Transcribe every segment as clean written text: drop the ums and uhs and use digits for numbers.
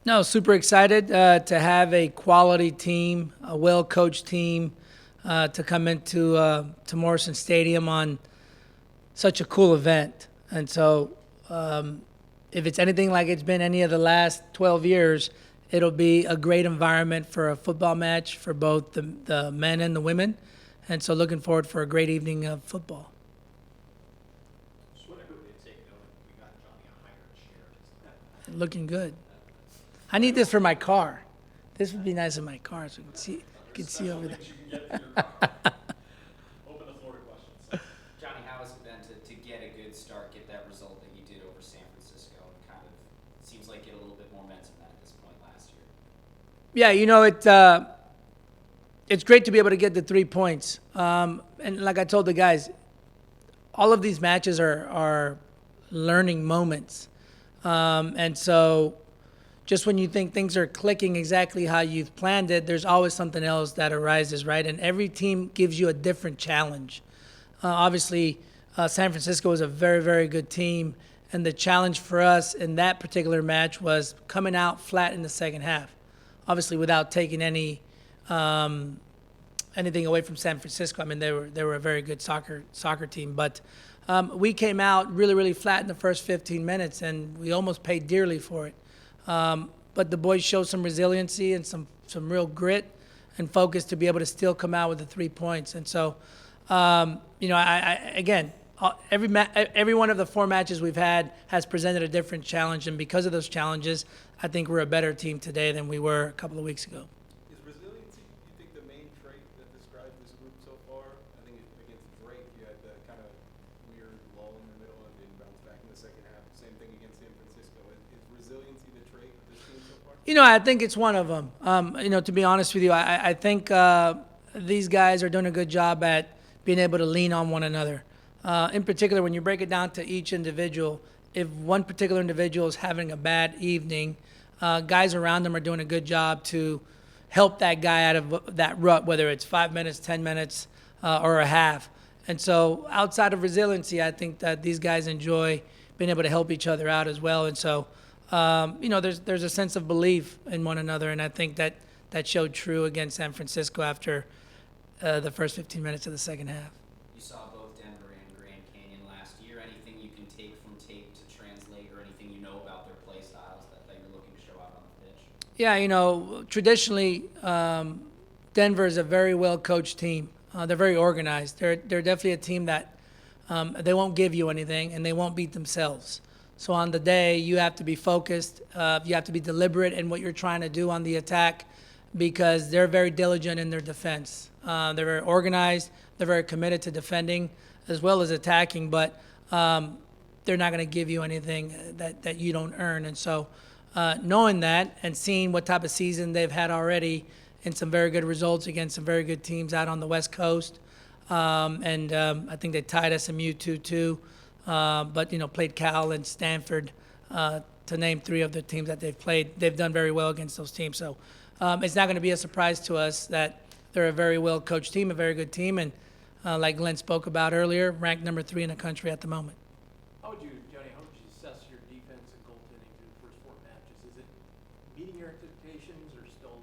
No, super excited to have a quality team, a well-coached team, to come into to Morrison Stadium on such a cool event. And so, if it's anything like it's been any of the last 12 years, it'll be a great environment for a football match for both the men and the women. And so, looking forward for a great evening of football. Just wondering who would take note. We got Johnny a higher chair. Looking good. I need this for my car. This would be nice in my car so you can see over there. You can get through your car. Open the floor to questions. Johnny, how has it been to get a good start, get that result that you did over San Francisco, and kind of seems like get a little bit more momentum at this point last year? Yeah, it's great to be able to get the 3 points. And like I told the guys, all of these matches are learning moments. And so just when you think things are clicking exactly how you've planned it, there's always something else that arises, right? And every team gives you a different challenge. Obviously, San Francisco is a very, very good team. And the challenge for us in that particular match was coming out flat in the second half. Obviously, without taking anything away from San Francisco. I mean, they were a very good soccer team. But we came out really, really flat in the first 15 minutes, and we almost paid dearly for it. But the boys showed some resiliency and some real grit and focus to be able to still come out with the 3 points. And so, again, every one of the 4 matches we've had has presented a different challenge. And because of those challenges, I think we're a better team today than we were a couple of weeks ago. Is resiliency, you think, the main trait that describes this group so far? I think against Drake, you had that kind of weird lull in the middle and then bounced back in the second half. Same thing against San Francisco. Is resiliency the trait of this team so far? I think it's one of them. To be honest with you, I think these guys are doing a good job at being able to lean on one another. In particular, when you break it down to each individual, if one particular individual is having a bad evening, guys around them are doing a good job to help that guy out of that rut, whether it's 5 minutes, 10 minutes, or a half. And so outside of resiliency, I think that these guys enjoy being able to help each other out as well. And so, there's a sense of belief in one another, and I think that showed true against San Francisco after the first 15 minutes of the second half. You saw both Denver and Grand Canyon last year. Anything you can take from tape to translate, or anything you know about their play styles that you're looking to show out on the pitch? Yeah, traditionally, Denver is a very well-coached team. They're very organized. They're definitely a team that they won't give you anything, and they won't beat themselves. So on the day, you have to be focused. You have to be deliberate in what you're trying to do on the attack because they're very diligent in their defense. They're very organized. They're very committed to defending as well as attacking, but they're not going to give you anything that you don't earn. And so knowing that and seeing what type of season they've had already and some very good results against some very good teams out on the West Coast, and I think they tied SMU 2-2. But played Cal and Stanford, to name 3 of the teams that they've played. They've done very well against those teams. So it's not going to be a surprise to us that they're a very well-coached team, a very good team, and like Glenn spoke about earlier, ranked number 3 in the country at the moment. Johnny, how would you assess your defense and goaltending through the first 4 matches? Is it meeting your expectations or still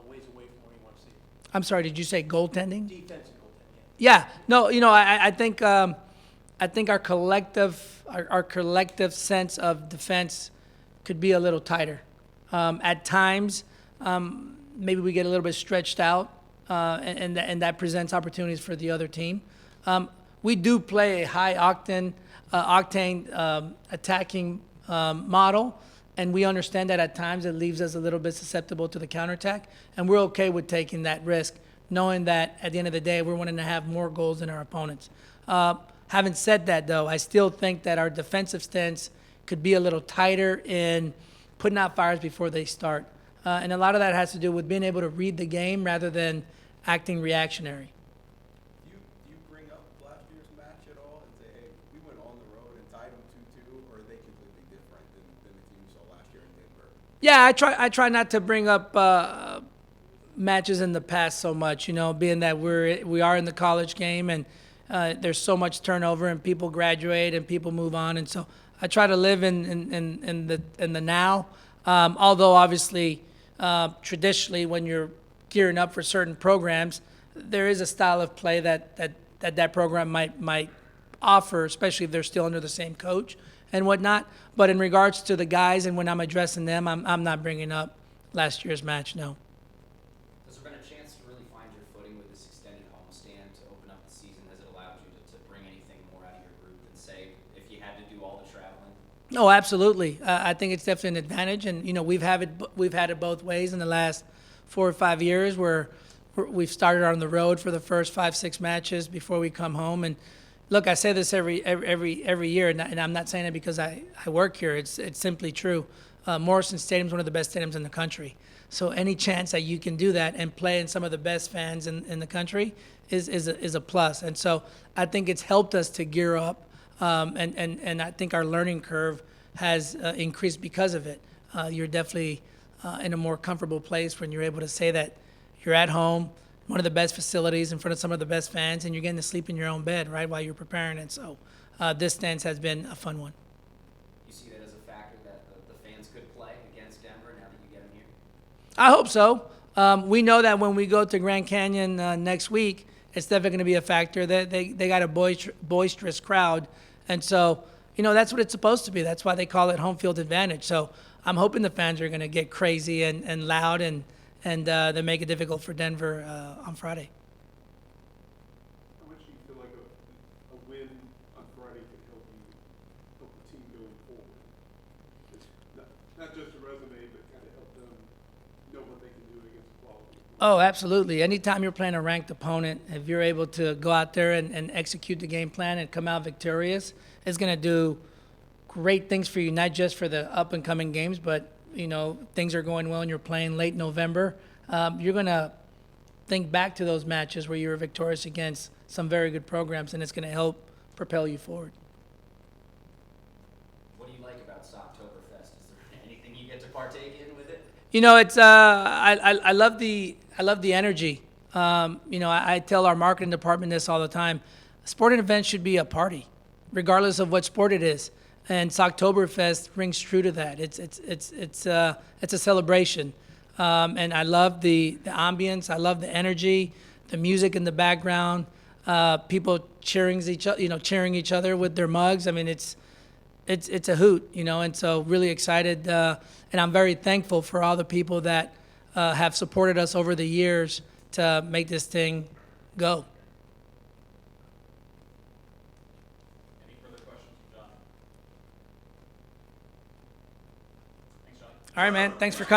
ways away from where you want to see it? I'm sorry, did you say goaltending? Defense and goaltending, Yeah. No, I think our collective sense of defense could be a little tighter. At times, maybe we get a little bit stretched out, and that presents opportunities for the other team. We do play a high octane attacking model, and we understand that at times it leaves us a little bit susceptible to the counterattack, and we're okay with taking that risk, knowing that at the end of the day, we're wanting to have more goals than our opponents. Having said that, though, I still think that our defensive stance could be a little tighter in putting out fires before they start. And a lot of that has to do with being able to read the game rather than acting reactionary. Do you bring up last year's match at all and say, hey, we went on the road and tied them 2-2, or are they completely different than the team you saw last year in Denver? Yeah, I try not to bring up matches in the past so much, being that we are in the college game and there's so much turnover and people graduate and people move on, and so I try to live in the now. Although obviously, traditionally, when you're gearing up for certain programs, there is a style of play that program might offer, especially if they're still under the same coach and whatnot. But in regards to the guys and when I'm addressing them, I'm not bringing up last year's match, no. Has there been a chance to really find your footing with this extended homestand to open up the season? Has it allowed you to bring anything more out of your group than, say, if you had to do all the traveling? No, absolutely. I think it's definitely an advantage, and we've had it both ways in the last 4 or 5 years, where we've started on the road for the first 5-6 matches before we come home. And look, I say this every year, and I'm not saying it because I work here. It's simply true. Morrison Stadium is one of the best stadiums in the country. So any chance that you can do that and play in some of the best fans in the country is a plus. And so I think it's helped us to gear up. And I think our learning curve has increased because of it. You're definitely in a more comfortable place when you're able to say that you're at home, one of the best facilities in front of some of the best fans, and you're getting to sleep in your own bed, right, while you're preparing it. So this stance has been a fun one. You see that as a factor that the fans could play against Denver now that you get them here? I hope so. We know that when we go to Grand Canyon next week, it's definitely going to be a factor. They got a boisterous crowd. And so, that's what it's supposed to be. That's why they call it home field advantage. So I'm hoping the fans are going to get crazy and loud and they make it difficult for Denver on Friday. How much do you feel like a win on Friday can help the team going forward? It's not just a resume, but kind of help them know what they can do against quality. Oh, absolutely. Anytime you're playing a ranked opponent, if you're able to go out there and execute the game plan and come out victorious, it's going to do great things for you, not just for the up-and-coming games, but, things are going well and you're playing late November. You're going to think back to those matches where you were victorious against some very good programs, and it's going to help propel you forward. What do you like about Socktoberfest? Is there anything you get to partake in with it? It's I love the energy. I tell our marketing department this all the time. Sporting events should be a party, regardless of what sport it is. And Socktoberfest rings true to that. It's a celebration, and I love the ambience. I love the energy, the music in the background, people cheering each other with their mugs. I mean, it's a hoot, and so really excited. And I'm very thankful for all the people that have supported us over the years to make this thing go. Any further questions for John? Thanks, John. All right, man. Thanks for coming.